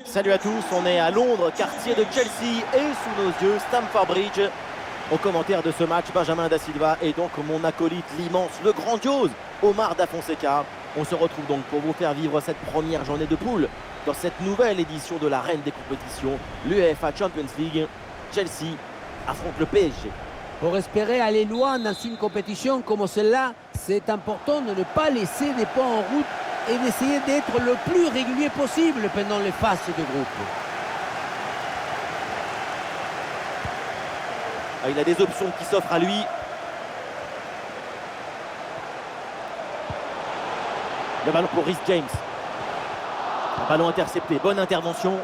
Salut à tous, on est à Londres, quartier de Chelsea et sous nos yeux, Stamford Bridge. Au commentaire de ce match, Benjamin Da Silva et donc mon acolyte, l'immense, le grandiose Omar Da Fonseca. On se retrouve donc pour vous faire vivre cette première journée de poule dans cette nouvelle édition de la reine des compétitions, l'UEFA Champions League. Chelsea affronte le PSG. Pour espérer aller loin dans une compétition comme celle-là, c'est important de ne pas laisser des points en route et d'essayer d'être le plus régulier possible pendant les phases de groupe. Il a des options qui s'offrent à lui. Le ballon pour Reece James. Un ballon intercepté, bonne intervention.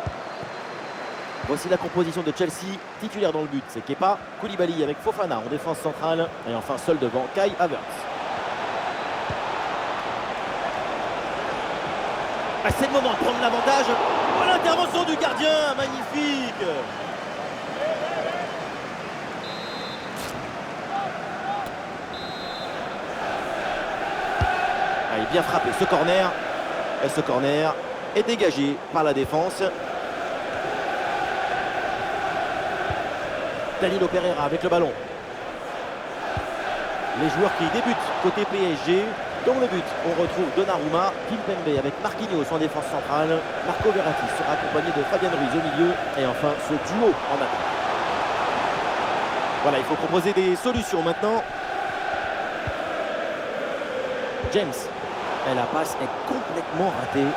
Voici la composition de Chelsea, titulaire dans le but, c'est Kepa, Koulibaly avec Fofana en défense centrale et enfin seul devant Kai Havertz. C'est le moment de prendre l'avantage. Oh, l'intervention du gardien, magnifique. Il est bien frappé ce corner. Et ce corner est dégagé par la défense. Danilo Pereira avec le ballon. Les joueurs qui débutent côté PSG. Dans le but, on retrouve Donnarumma, Kimpembe avec Marquinhos en défense centrale. Marco Verratti sera accompagné de Fabian Ruiz au milieu. Et enfin, ce duo en attaque. Voilà, il faut proposer des solutions maintenant. James. Et la passe est complètement ratée.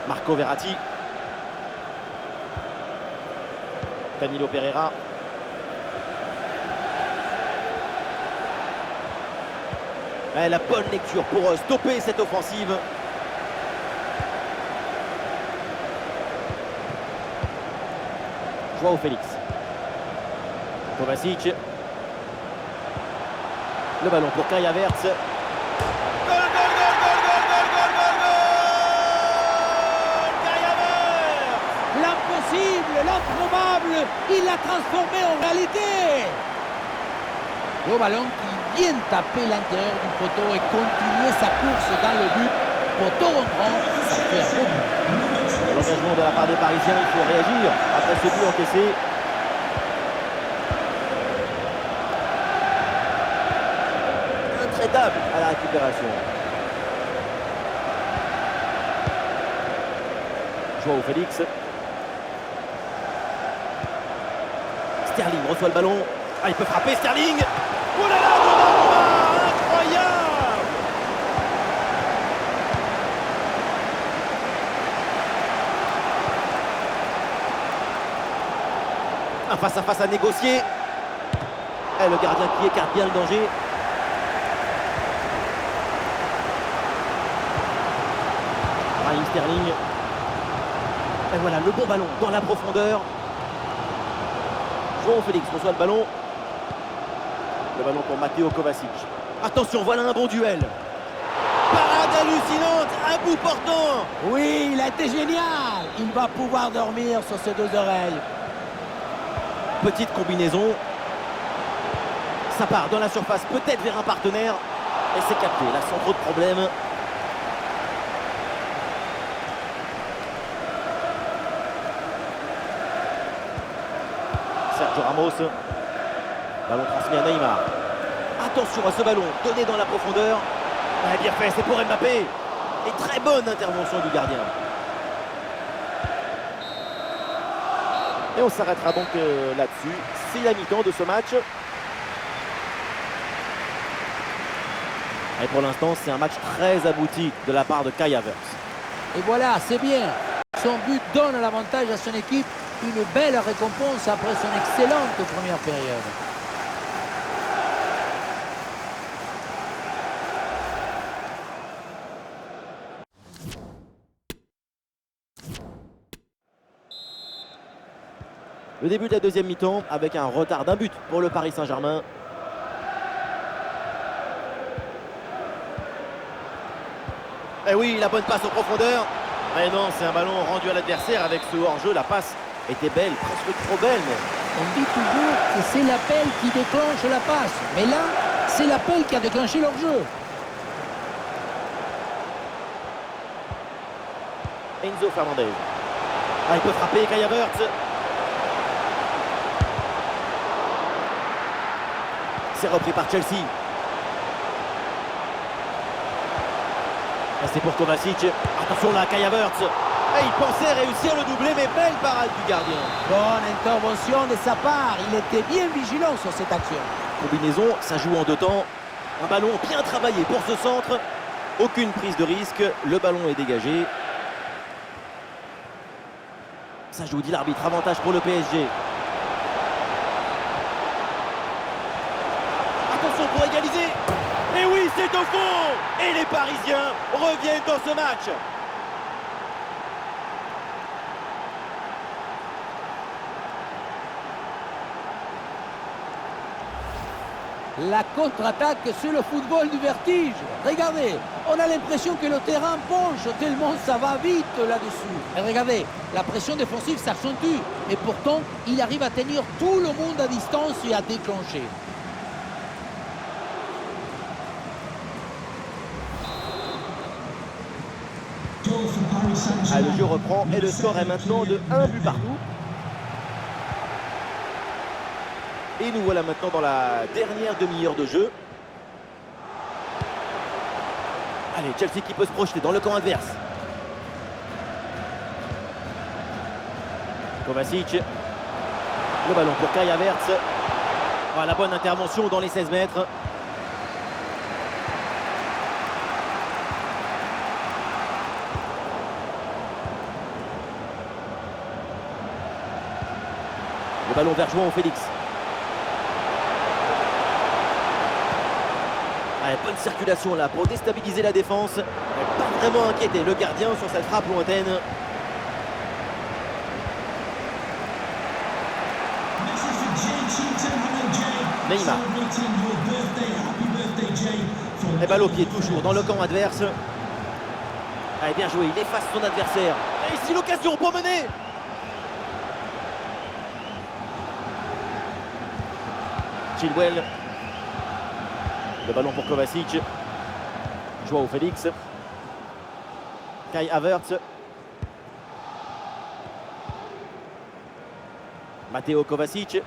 Marco Verratti. Danilo Pereira. Et la bonne lecture pour stopper cette offensive. Joao Félix. Kovacic. Le ballon pour Kai Havertz. L'impossible, l'improbable, il l'a transformé en réalité. Le ballon qui vient taper l'intérieur du poteau et continuer sa course dans le but. Poteau en grand, ça fait un beau but. L'engagement de la part des Parisiens, il faut réagir après ce but encaissé. Intraitable à la récupération. Joao Félix. Sterling reçoit le ballon. Il peut frapper Sterling. Oh là là, Donnarumma, incroyable! Un face-à-face à négocier. Et le gardien qui écarte bien le danger. Raheem Sterling. Et voilà le bon ballon dans la profondeur. Joao Félix reçoit le ballon. Le ballon pour Matteo Kovacic. Attention, voilà un bon duel. Parade hallucinante, à bout portant. Oui, il a été génial. Il va pouvoir dormir sur ses deux oreilles. Petite combinaison. Ça part dans la surface, peut-être vers un partenaire. Et c'est capté, là sans trop de problèmes. Sergio Ramos. Ballon transmis à Neymar. Attention à ce ballon, donné dans la profondeur. Bien fait, c'est pour Mbappé. Et très bonne intervention du gardien. Et on s'arrêtera donc là-dessus. C'est la mi-temps de ce match. Et pour l'instant, c'est un match très abouti de la part de Kai Havertz. Et voilà, c'est bien. Son but donne l'avantage à son équipe. Une belle récompense après son excellente première période. Le début de la deuxième mi-temps avec un retard d'un but pour le Paris Saint-Germain. Et oui, la bonne passe en profondeur. Mais non, c'est un ballon rendu à l'adversaire avec ce hors-jeu. La passe était belle, presque trop belle. Mais... On dit toujours que c'est l'appel qui déclenche la passe. Mais là, c'est l'appel qui a déclenché leur jeu. Enzo Fernandez. Ah, il peut frapper, Kai Havertz. C'est repris par Chelsea. C'est pour Kovacic. Attention là, Kai Havertz. Et il pensait réussir le doublé, mais belle parade du gardien. Bonne intervention de sa part. Il était bien vigilant sur cette action. Combinaison, ça joue en deux temps. Un ballon bien travaillé pour ce centre. Aucune prise de risque. Le ballon est dégagé. Ça joue, dit l'arbitre. Avantage pour le PSG. Attention pour égaliser. Et oui, c'est au fond. Et les Parisiens reviennent dans ce match. La contre-attaque, c'est le football du vertige. Regardez, on a l'impression que le terrain penche tellement ça va vite là-dessus. Et regardez, la pression défensive s'accentue. Et pourtant, il arrive à tenir tout le monde à distance et à déclencher. Ah, le jeu reprend et le score est maintenant de 1 but partout. Et nous voilà maintenant dans la dernière demi-heure de jeu. Allez, Chelsea qui peut se projeter dans le camp adverse. Kovacic. Le ballon pour Kai Havertz. Oh, la bonne intervention dans les 16 mètres. Le ballon vers João Félix. Ouais, bonne circulation là pour déstabiliser la défense. Pas vraiment inquiété le gardien sur cette frappe lointaine. Neymar. Et balle au pied toujours dans le camp adverse. Allez, bien joué, il efface son adversaire. Et ici l'occasion pour mener. Chilwell. Le ballon pour Kovacic. João Félix. Kai Havertz. Matteo Kovacic.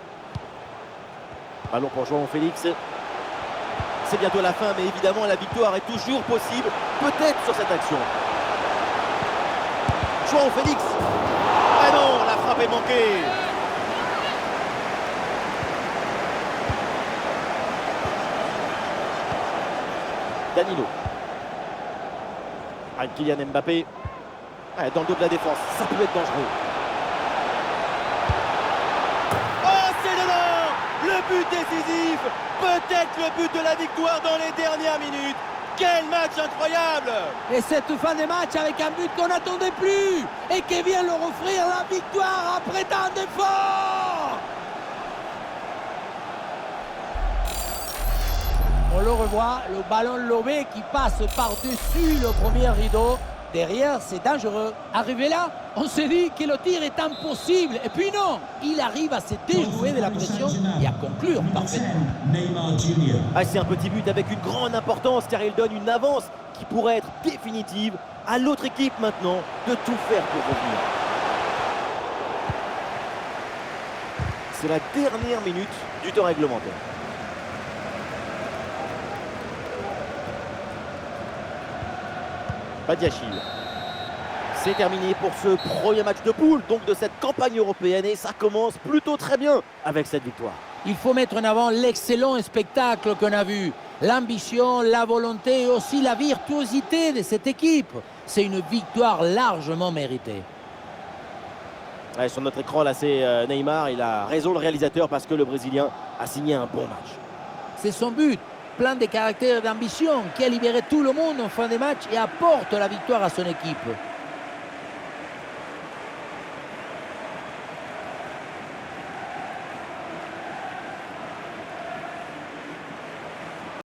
Ballon pour João Félix. C'est bientôt la fin, mais évidemment la victoire est toujours possible. Peut-être sur cette action. João Félix. Ah non, la frappe est manquée. Danilo. Kylian Mbappé. Ouais, dans le dos de la défense, ça peut être dangereux. Oh, c'est dedans! Le but décisif! Peut-être le but de la victoire dans les dernières minutes. Quel match incroyable! Et cette fin de match avec un but qu'on n'attendait plus et qui vient leur offrir la victoire après tant d'efforts. On le revoit, le ballon lobé qui passe par-dessus le premier rideau. Derrière, c'est dangereux. Arrivé là, on s'est dit que le tir est impossible. Et puis non, il arrive à se déjouer de la pression et à conclure parfaitement. Ah, c'est un petit but avec une grande importance car il donne une avance qui pourrait être définitive. À l'autre équipe maintenant de tout faire pour revenir. C'est la dernière minute du temps réglementaire. Badiachil. C'est terminé pour ce premier match de poule donc de cette campagne européenne et ça commence plutôt très bien avec cette victoire. Il faut mettre en avant l'excellent spectacle qu'on a vu. L'ambition, la volonté et aussi la virtuosité de cette équipe. C'est une victoire largement méritée. Ouais, sur notre écran là c'est Neymar, il a raison le réalisateur parce que le Brésilien a signé un bon match. C'est son but. Plein de caractère et d'ambition qui a libéré tout le monde en fin de match et apporte la victoire à son équipe.